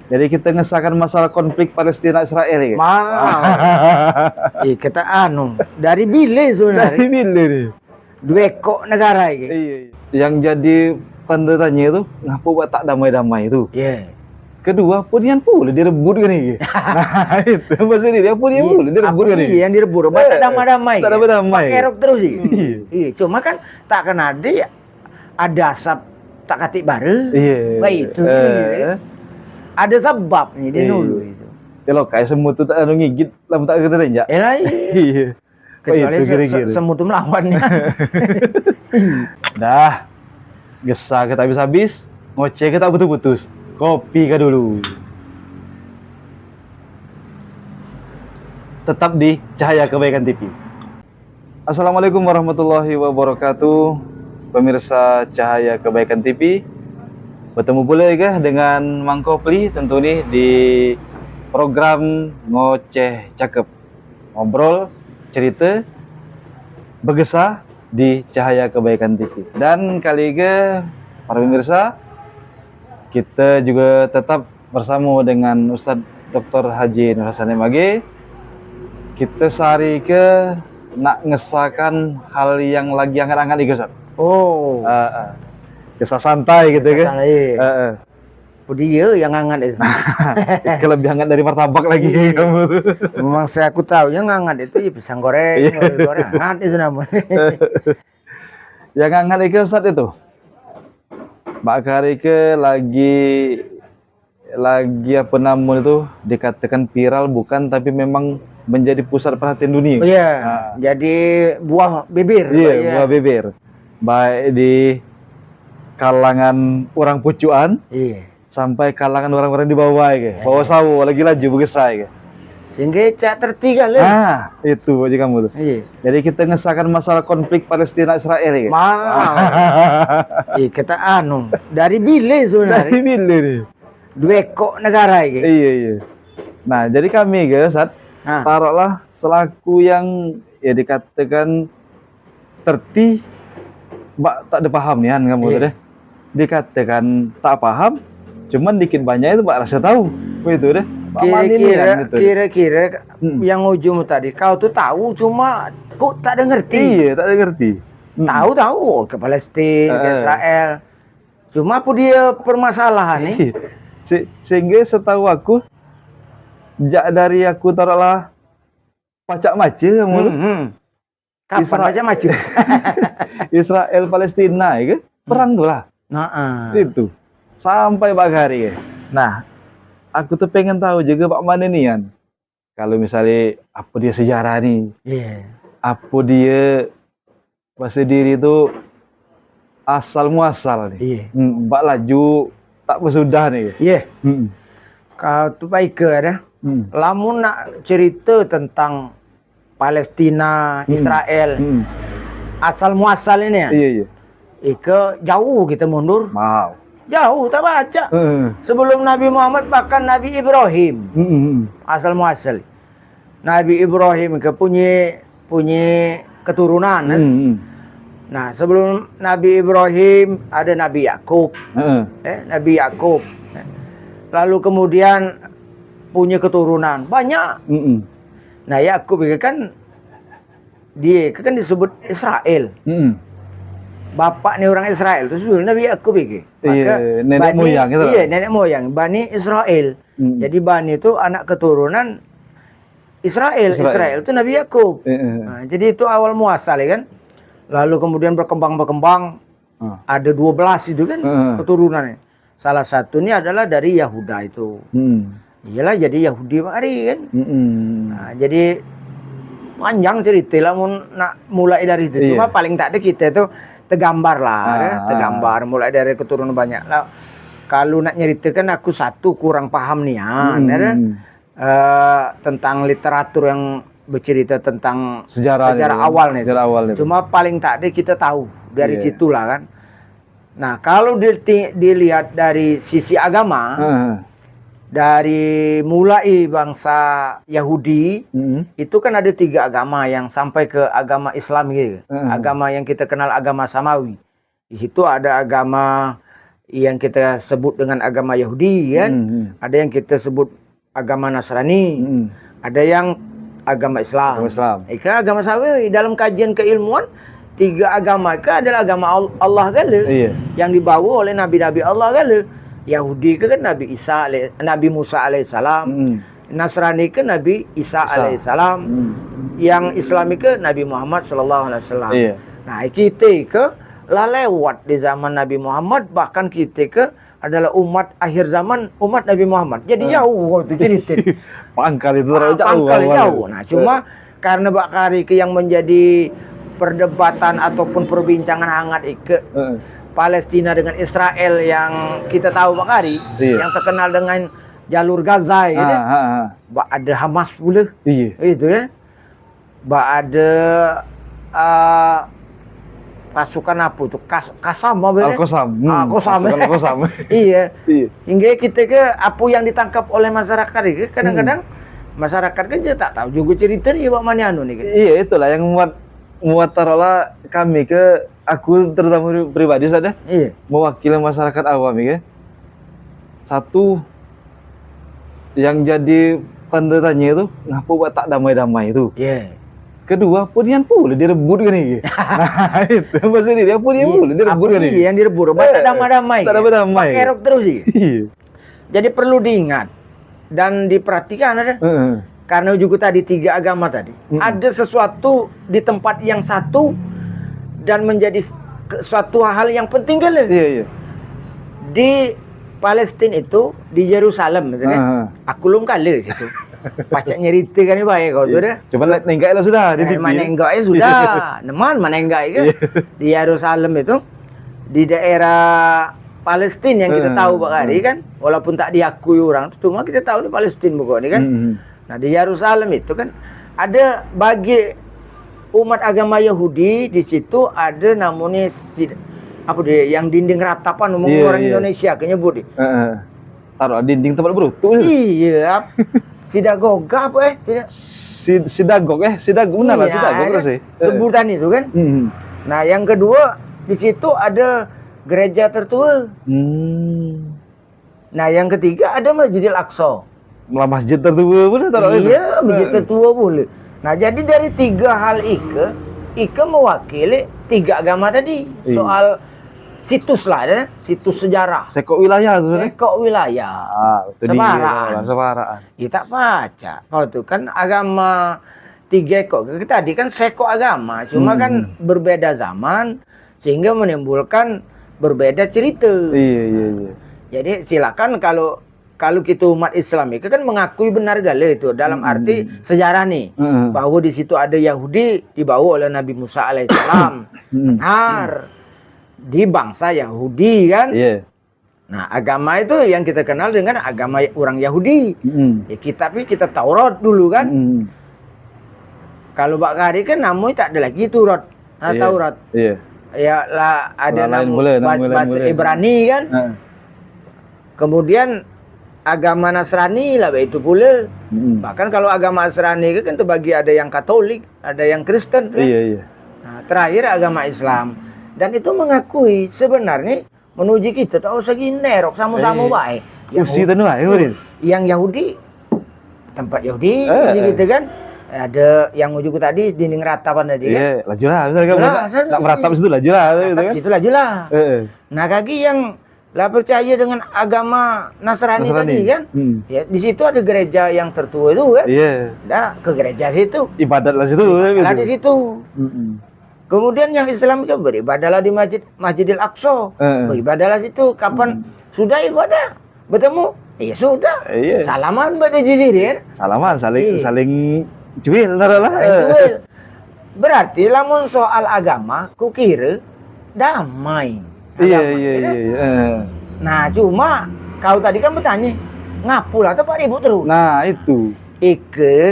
Jadi kita ngesahkan masalah konflik Palestina Israel ya. Kita dari bile sebenarnya. Dari bila nih? Dua kok negara ini. Iya. Yang jadi tanda tanya itu ngapa buat tak damai-damai itu. Iya. Kedua, punian pula direbut kan ini. Nah, itu maksudnya dia punian pula direbut kan ini. Iya, yang direbut. Tak damai-damai. Tak damai-damai. Pakai rok terus sih. Iya, cuma kan tak akan ada asap tak katik bara. Iya. Baik itu. Ada sebabnya dia dulu itu. Kalau kayak semut tu tak ada ngigit, lama tak kena renjak. Elah iya. Kecuali semut tu melawannya. Dah. Gesah kita habis-habis, ngoceh kita putus-putus. Kopi kah dulu. Tetap di Cahaya Kebaikan TV. Assalamualaikum warahmatullahi wabarakatuh. Pemirsa Cahaya Kebaikan TV. Bertemu pula ya dengan Mang Kopli tentu nih di program Ngoceh Cakep. Ngobrol, cerita, bergesah di Cahaya Kebaikan TV. Dan kali ini para pemirsa, kita juga tetap bersama dengan Ustadz Dr. Haji Nur Hasan MAG. Kita sehari ke nak ngesahkan hal yang lagi hangat-hangat nih Ustadz. Oh. Kisah santai gitu kan. Dia yang hangat itu. Lebih hangat dari martabak lagi kamu tuh. Memang aku tahu yang hangat itu ya pisang goreng, goreng hangat itu namanya. Yang hangat itu Ustaz itu. Mbak Karike lagi apa namanya itu dikatakan viral bukan tapi memang menjadi pusat perhatian dunia. Oh iya. Jadi buah bibir. Iya, buah bibir. Baik di kalangan orang pucuan, sampai kalangan orang-orang di bawah ya, bawah sawo lagi laju bergesah ya. Sehingga cak tertinggal itu aja kamu tuh. Iya. Jadi kita ngesahkan masalah konflik Palestina Israel ya. Kita dari bile sebenarnya. Dari bile nih. Dua kok negara ini. Iya. Nah, jadi kami guys, taruhlah selaku yang ya dikatakan terti, mbak tak ada paham nih kamu tuh deh. Dikatakan tak paham, cuman dikit banyak itu mbak rasa tahu, begitu deh. Kira-kira yang ujung tadi kau tuh tahu cuma kok tak ada ngerti. Iya, tak ada ngerti. Tahu ke Palestina, ke Israel. Cuma apa dia permasalahan nih? Sehingga setahu aku, dari aku taruhlah pacak mace kamu tuh. Kapan pacak mace? Israel Palestina ya kan? Perang tuh lah. Itu sampai bagari ya. Nah, aku tuh pengen tahu juga Pak mana nih kan. Kalau misalnya apa dia sejarah nih. Apa dia bahasa diri itu asal muasal nih. Mbak laju tak bersudah nih. Kau tuh baik ke ada. Lamun nak cerita tentang Palestina, Israel. Asal muasal ini ya. Iya. Jauh kita mundur. Wow. Jauh tak baca. Sebelum Nabi Muhammad bahkan Nabi Ibrahim. Asal muasal. Nabi Ibrahim punya keturunan. Nah, sebelum Nabi Ibrahim ada Nabi Yakub. Nabi Yakub. Lalu kemudian punya keturunan banyak. Nah, Yakub kan dia kan disebut Israel. Bapak ni orang Israel tu sebenarnya Nabi Yakub ini. Nenek moyang itu. Iya, nenek moyang Bani Israel. Jadi Bani itu anak keturunan Israel. Israel itu Nabi Yakub. Nah, jadi itu awal muasal ya kan. Lalu kemudian berkembang. Ada 12 itu kan keturunannya. Salah satunya adalah dari Yahuda itu. Iyalah jadi Yahudi hari kan. Nah, jadi panjang cerita lah nak mulai dari itu. Cuma paling tak ada kita itu tergambar lah, tergambar mulai dari keturunan banyak lah. Kalau nak nyeritakan aku satu kurang paham nih tentang literatur yang bercerita tentang sejarah awal nih. Cuma paling tak ada kita tahu dari situlah kan. Nah, kalau dilihat dari sisi agama, dari mulai bangsa Yahudi, itu kan ada 3 agama yang sampai ke agama Islam gitu. Agama yang kita kenal agama Samawi. Di situ ada agama yang kita sebut dengan agama Yahudi kan, ada yang kita sebut agama Nasrani, ada yang agama Islam. Agama sawi dalam kajian keilmuan 3 agama itu adalah agama Allah kan, yang dibawa oleh nabi-nabi Allah kan. Yahudi kan Nabi Musa alaihissalam, Nasrani ke Nabi Isa alaihissalam, yang Islami ke Nabi Muhammad sallallahu alaihi wasallam. Nah, kita ke lah lewat di zaman Nabi Muhammad, bahkan kita ke adalah umat akhir zaman, umat Nabi Muhammad. Jadi jauh itu cerita. Pangkal itu jauh. Nah, cuma karena bakari ke yang menjadi perdebatan ataupun perbincangan hangat ke Palestina dengan Israel yang kita tahu bakari, yang terkenal dengan jalur Gaza gitu. Ada Hamas pula. Itu ya. Ada pasukan apa tuh? Kasam apa? Al-Qassam. Iya. Hingga kita ke apa yang ditangkap oleh masyarakat itu kadang-kadang masyarakat kan dia tak tahu juga cerita ni buat mana anu ni kan. Iya, itulah yang muat taruhlah kami ke aku terutama pribadi saja. Mewakili masyarakat awam ya. Satu yang jadi tanda tanya itu ngapa buat tak damai-damai itu. Kedua, punian pula direbut kan ini. Nah, itu maksudnya dia punian pula direbut kan ini. Yang direbut, tak damai-damai. Tak damai. Kerok terus sih. Jadi perlu diingat dan diperhatikan ada. Karena juga tadi 3 agama tadi. Ada sesuatu di tempat yang satu dan menjadi suatu hal yang penting kan. Di Palestina itu, di Yerusalem gitu kan. Aku belum kali situ. Pacak nyerita kan ni baik kau tu dah. Coba nenggak lah sudah di TV. Nenggak sudah. Neman nenggak kan. Di Yerusalem itu, di daerah Palestina yang kita tahu bakari kan, walaupun tak diakui orang, cuma kita tahu di Palestina bukan ni kan. Nah, di Yerusalem itu kan ada bagi umat agama Yahudi, di situ ada namanya apa dia yang dinding ratapan orang Indonesia kenyebut dia. Taruh dinding tempat berutuh. Iya. Sinagoga apa Sinagog benar lah sinagog sih. Sebutan itu kan. Nah, yang kedua di situ ada gereja tertua. Nah, yang ketiga ada Masjidil Aqsa. Masjid tertua pun taruh. Iya, masjid tertua boleh. Nah, jadi dari 3 hal Ika mewakili 3 agama tadi. Soal situs lah ya, situs sejarah. Sekok wilayah tu. Sekok wilayah. Sebaraan. Ya tak baca. Kau tu kan agama 3 ekor. Tadi kan sekok agama, cuma kan berbeda zaman sehingga menimbulkan berbeda cerita. Iya. Jadi silakan kalau kita umat Islam itu kan mengakui benar gala itu dalam arti sejarah nih bahwa di situ ada Yahudi dibawa oleh Nabi Musa alaihissalam. Benar. Di bangsa Yahudi kan. Nah, agama itu yang kita kenal dengan agama orang Yahudi. Kitab Taurat dulu kan. Kalau bakari kan namanya tak ada lagi Taurat. Taurat. Ya lah ada nama bahasa Ibrani kan. Kemudian agama Nasrani lah itu pula. Bahkan kalau agama Nasrani kan terbagi ada yang Katolik, ada yang Kristen. Kan? Nah, terakhir agama Islam. Dan itu mengakui sebenarnya menuju kita tak usah ginerok sama-sama baik. Yang Yahudi tempat Yahudi gitu kan. Ada yang ujuk tadi dinding ratapan tadi kan. Lajulah nak meratap situ lajulah gitu kan. Situ lajulah. Nah, kaki yang lah percaya dengan agama Nasrani. Tadi kan. Ya, di situ ada gereja yang tertua itu kan. Dah ke gereja situ. Ibadatlah situ. Lah di situ. Kemudian yang Islam itu beribadahlah di Masjidil Aqsa. Beribadahlah situ. Kapan sudah ibadah bertemu, ya sudah. Salaman pada jijirin. Salaman saling cuil lah. Berarti lamun soal agama, kukira damai. Iya. Nah, cuma kau tadi kan bertanya, ngapulah tempat ribut terus. Nah, itu.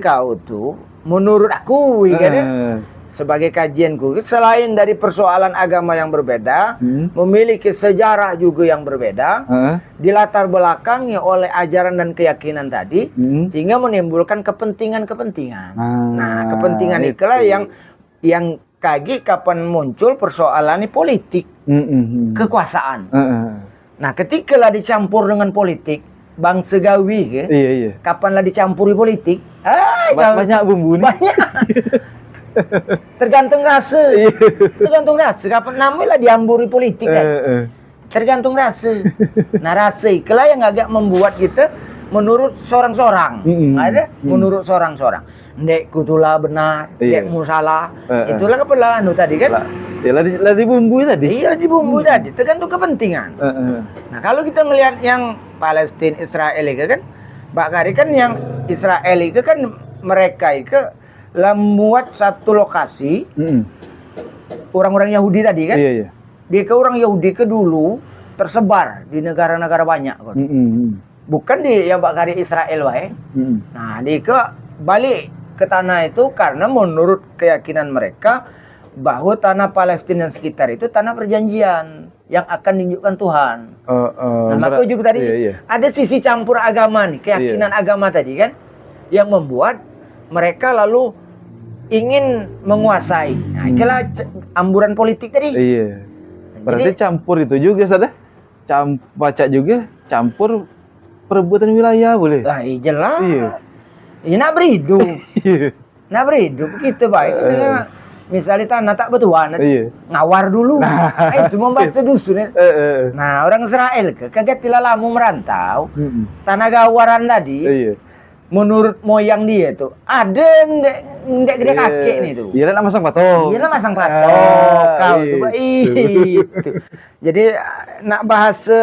Kau tuh menurut aku kan. Sebagai kajianku, selain dari persoalan agama yang berbeda, memiliki sejarah juga yang berbeda, dilatar belakangi oleh ajaran dan keyakinan tadi, sehingga menimbulkan kepentingan-kepentingan. Nah, kepentingan itulah yang kaki kapan muncul persoalan politik, kekuasaan. Nah, ketika lah dicampur dengan politik, bangsa gawi ke, Iya. kapan lah dicampuri politik, Banyak bumbu nih. banyak. Tergantung rasa. Tergantung rasa. Kapan namanya lah diamburi politik kan. Tergantung rasa. Nah, rasa itulah yang agak membuat kita menurut seorang-seorang. Ada menurut seorang-seorang. Ndek kutulah benar, ndekmu salah. Itulah kepelah tadi kan. Ya lah di bumbu tadi. Iya, di bumbu tadi. Tergantung kepentingan. Nah, kalau kita melihat yang Palestina Israel itu kan, Kari kan yang Israel itu kan mereka itu membuat satu lokasi orang-orang Yahudi tadi kan. Iya. Dia ke orang Yahudi ke dulu tersebar di negara-negara banyak kan. Bukan di yang Kari Israel wae. Nah, dia ke balik ke tanah itu karena menurut keyakinan mereka bahwa tanah Palestina dan sekitar itu tanah perjanjian yang akan ditunjukkan Tuhan. Nah, maka juga tadi ada sisi campur agama nih, keyakinan agama tadi kan, yang membuat mereka lalu ingin menguasai. Nah, itulah amburan politik tadi. Iya. Berarti campur itu juga, Sada? Baca juga campur perebutan wilayah boleh? Nah, jelas. Iya. Ya, nak beridu. Nak beridu begitu baik. Misalnya tanah tak betuan, ngawar dulu. Nah, itu membaca dusun. Nah, orang Israel kaget lama merantau. Tanah gawaran tadi, menurut moyang dia tuh ada ndek gede kakek nih tuh. Iya lah masang patok. Iya lah masang patok. Kau tuh itu. Jadi nak bahasa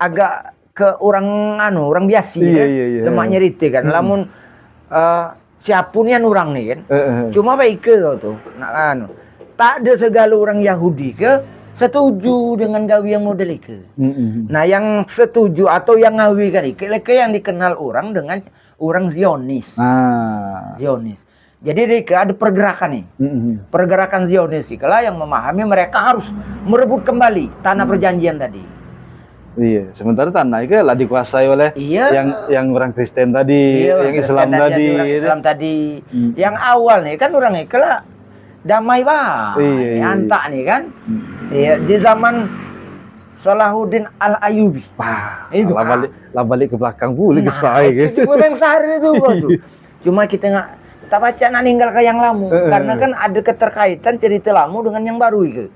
agak ke orang orang biasa kan. Lemak nyerite kan. Lamun siapunian orang nih kan. Cuma baik ke kau tuh. Nak tak ada segala orang Yahudi ke setuju dengan gawi yang model itu. Nah, yang setuju atau yang ngawi kan itu yang dikenal orang dengan orang Zionis. Zionis. Jadi ada pergerakan nih. Pergerakan Zionis itulah yang memahami mereka harus merebut kembali tanah perjanjian tadi. Iya, sementara tanah itu lah dikuasai oleh yang orang Kristen tadi, yang Islam tadi. Islam tadi. Yang awal nih kan orang itu lah damai antak nih kan. Iya, di zaman Salahuddin Al-Ayyubi. Itu lah balik ke belakang pulih kesai gitu. Itu yang sehari itu tuh. Cuma kita nggak tak baca nak ninggal ke yang lama karena kan ada keterkaitan cerita lama dengan yang baru itu.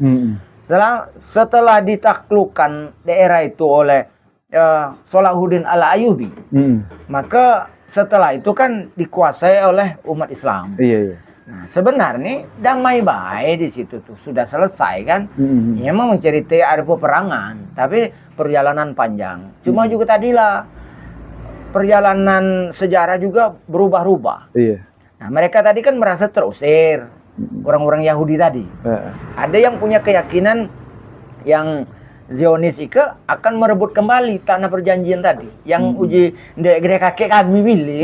Setelah ditaklukkan daerah itu oleh Salahuddin Al-Ayyubi, maka setelah itu kan dikuasai oleh umat Islam. Nah, sebenarnya damai baik di situ tuh sudah selesai kan. Ya, memang menceritai ada peperangan, tapi perjalanan panjang. Cuma juga tadilah perjalanan sejarah juga berubah-ubah. Nah, mereka tadi kan merasa terusir. Orang-orang Yahudi tadi. Ada yang punya keyakinan yang Zionis itu akan merebut kembali tanah perjanjian tadi. Yang uji gede kakek kami pilih.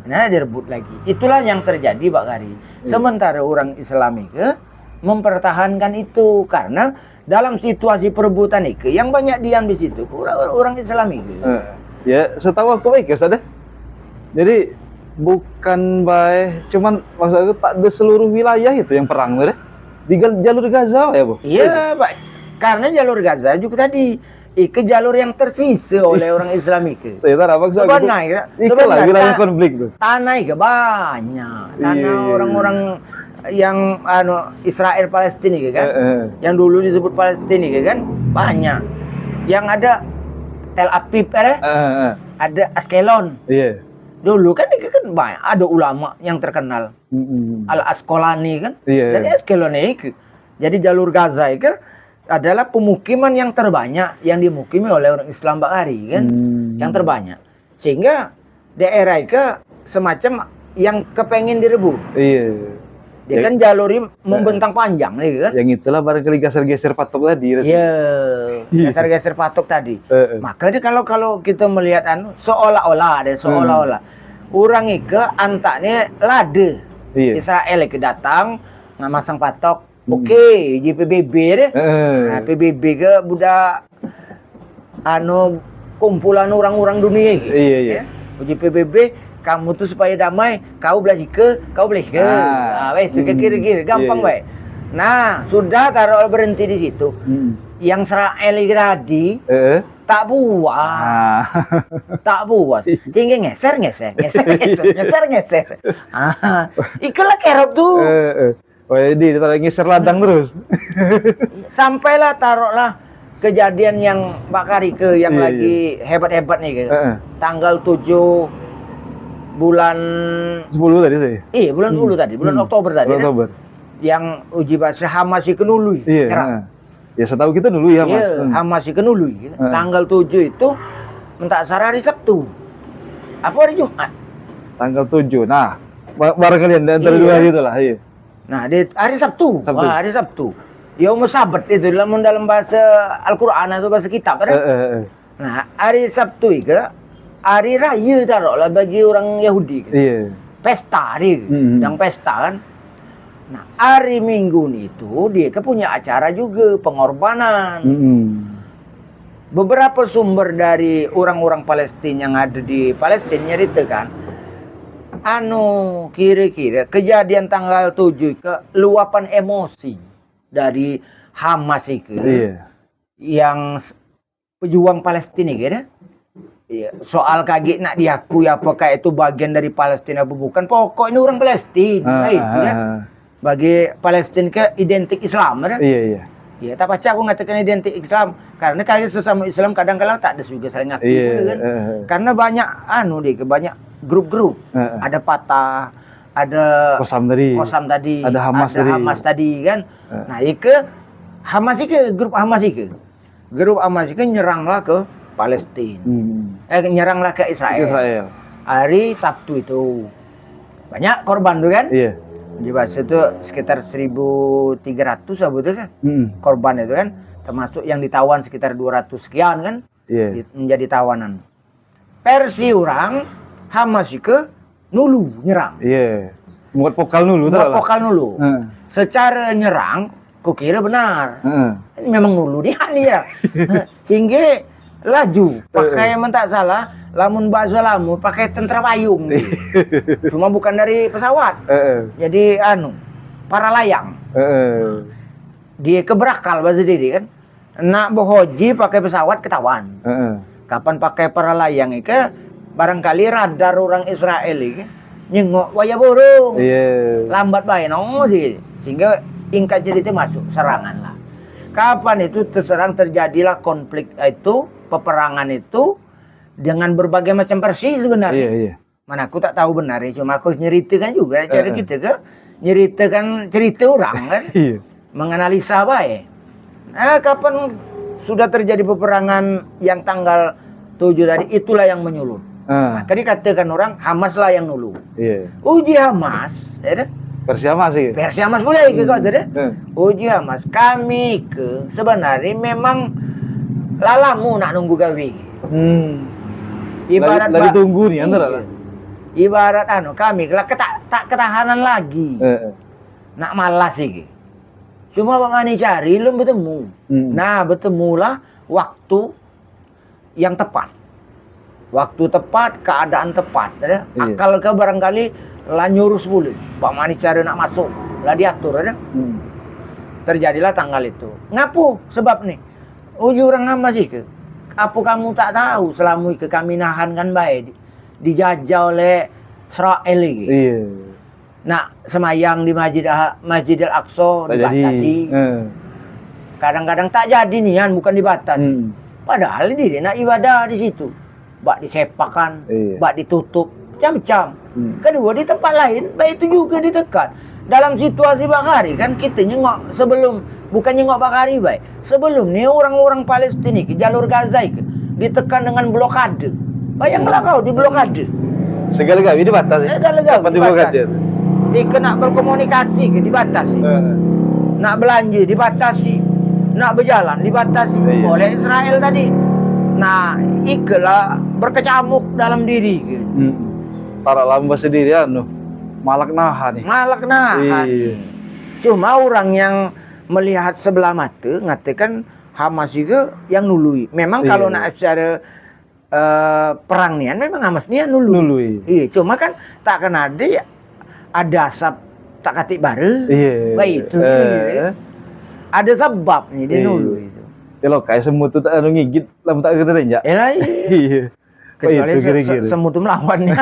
Nah, direbut lagi. Itulah yang terjadi, Pak Kari. Sementara orang Islam itu mempertahankan itu karena dalam situasi perebutan itu yang banyak diam di situ orang Islam itu. Ya, setahu aku baik ya, Sada. Jadi bukan baik, cuman maksudnya tak ada seluruh wilayah itu yang perang deh. Di jalur Gaza ya, Bu? Iya, Pak. Karena jalur Gaza juga tadi ke jalur yang tersisa oleh orang Islam itu. Sebenarnya wilayah konflik tuh. Tanah itu banyak. Tanah orang-orang yang Israel Palestina kan. Yang dulu disebut Palestina kan banyak. Yang ada Tel Aviv ada Askelon. Dulu kan banyak ada ulama yang terkenal. Al-Asqalani kan. Dan Askelon itu. Jadi jalur Gaza itu adalah pemukiman yang terbanyak yang dimukimi oleh orang Islam Bakari kan. Yang terbanyak. Sehingga daerah itu semacam yang kepengen direbut. Dia kan jalurnya membentang panjang nih kan. Yang itulah barangkali geser-geser patok tadi. Iya, geser-geser patok tadi. Maka dia kalau kita melihat seolah-olah orang itu antaknya lade. Israel itu datang nggak masang patok. Oke, JPBB deh. Nah, PBB ke budak kumpulan orang-orang dunia. JPBB kamu tuh supaya damai, kau belah kau boleh ke. Itu ke kiri-kiri, gampang baik. Nah, sudah taruh berhenti di situ. yang Israel tadi tak puas. Ah. Tak puas. Sehingga ngeser. Ikulah kerap tuh. Oh, jadi kita ngeser ladang terus. Sampailah taruhlah kejadian yang Bakari ke yang lagi hebat-hebat nih gitu. Tanggal 7 bulan 10 tadi saya. Iya, bulan 10 tadi, bulan Oktober tadi. Oktober. Yang uji bahasa Hamas kenului. Iya. Ya setahu kita dulu ya, Mas. Iya, Hamas kenului. Tanggal 7 itu mentak hari Sabtu. Apa hari Jumat? Tanggal 7. Nah, bareng kalian antara dua hari itulah, iya. Nah, di hari Sabtu. Wah, hari Sabtu. Yaum Sabat itu dalam bahasa Al-Qur'an atau bahasa kitab kan? Nah, hari Sabtu itu hari raya taruhlah bagi orang Yahudi. Iya. Pesta dia, yang pesta kan. Nah, hari Minggu itu dia punya acara juga pengorbanan. Beberapa sumber dari orang-orang Palestina yang ada di Palestina nyeritakan, kira-kira kejadian tanggal 7 ke luapan emosi dari Hamas itu, yang pejuang Palestina gitu. Iya, soal kaget nak diakui apakah itu bagian dari Palestina atau bukan. Pokoknya orang Palestina itu ya. Bagi Palestina ke identik Islam ya. Iya, tak baca aku ngatakan identik Islam karena kayak sesama Islam kadang-kadang tak ada juga saling ngaku kan. Karena banyak banyak grup-grup. Ada Fatah, ada Kosam tadi, ada Hamas tadi kan. Nah, ke Hamas grup Hamas nyeranglah ke Palestina. Nyeranglah ke Israel. Hari Sabtu itu. Banyak korban tuh kan? Iya. Di bahasa itu sekitar 1.300 betul kan? Korban itu kan, termasuk yang ditawan sekitar 200 sekian kan? Menjadi tawanan. Versi orang Hamas ke nulu nyerang. Iya. Buat pokal nulu. Secara nyerang, kukira benar. Memang nulu dia nih ya. Sehingga laju pakai mentak salah lamun bakso lamu pakai tentara payung. Cuma bukan dari pesawat. Jadi para layang. Dia keberakal bahasa diri kan. Nak berhoji pakai pesawat ketahuan. Kapan pakai para layang itu barangkali radar orang Israel itu nyengok waya burung. Lambat bae sih. Sehingga ingkat jadi itu masuk serangan lah. Kapan itu terjadilah konflik itu, peperangan itu dengan berbagai macam versi sebenarnya. Mana aku tak tahu benar ya, cuma aku nyeritakan juga cara kita ke nyeritakan cerita orang kan. Menganalisa baik. Nah, kapan sudah terjadi peperangan yang tanggal 7 tadi, itulah yang menyulut. Maka dikatakan orang Hamas lah yang nulu. Uji Hamas, ya, versi Hamas sih. Versi Hamas boleh ke kau tadi. Uji Hamas kami ke sebenarnya memang lalamu nak nunggu gawe. Ibarat lagi tunggu nih antara. Ibarat kami tak ketahanan lagi. Nak malas sih. Cuma bang cari belum bertemu. Nah, bertemulah waktu yang tepat. Waktu tepat, keadaan tepat. Ya? Akal ke barangkali lah nyurus boleh. Pak Mani cari nak masuk, lah diatur. Ya? Terjadilah tanggal itu. Ngapu sebab nih? Uji orang Hamas sih ke. Apa kamu tak tahu selama ke kami nahan kan baik dijajah oleh Israel lagi. Nah, semayang di Masjid Al-Aqsa dibatasi. Kadang-kadang tak jadi nian, bukan dibatasi. Padahal dia nak ibadah di situ. Bak disepakan, bak ditutup, macam-macam. Kedua di tempat lain, baik itu juga ditekan. Dalam situasi Bakari kan kita nyengok sebelum, bukan nyengok Bakari baik. Sebelum ni orang-orang Palestina ke jalur Gaza ke ditekan dengan blokade. Bayanglah kau di blokade. Segala-galanya dibatasi. Segala-galanya dibatasi. Jika nak berkomunikasi ke dibatasi. Nak belanja dibatasi. Nak berjalan dibatasi oleh Israel tadi. Nah, ikelah berkecamuk dalam diri ke. Para lamba sendiri malak nahan nih. Malak nahan. Cuma orang yang melihat sebelah mata ngatakan Hamas juga yang nului. Memang kalau nak secara perang nian memang Hamas nian nului. Cuma kan tak kena ada asap tak katik bara. Baik itu. Ada sebab nih dia nului itu. lo kayak semut tuh tak anu ngigit lah tak kena ya. Iya. Iya. Kecuali Itu kira-kira. semut itu melawannya.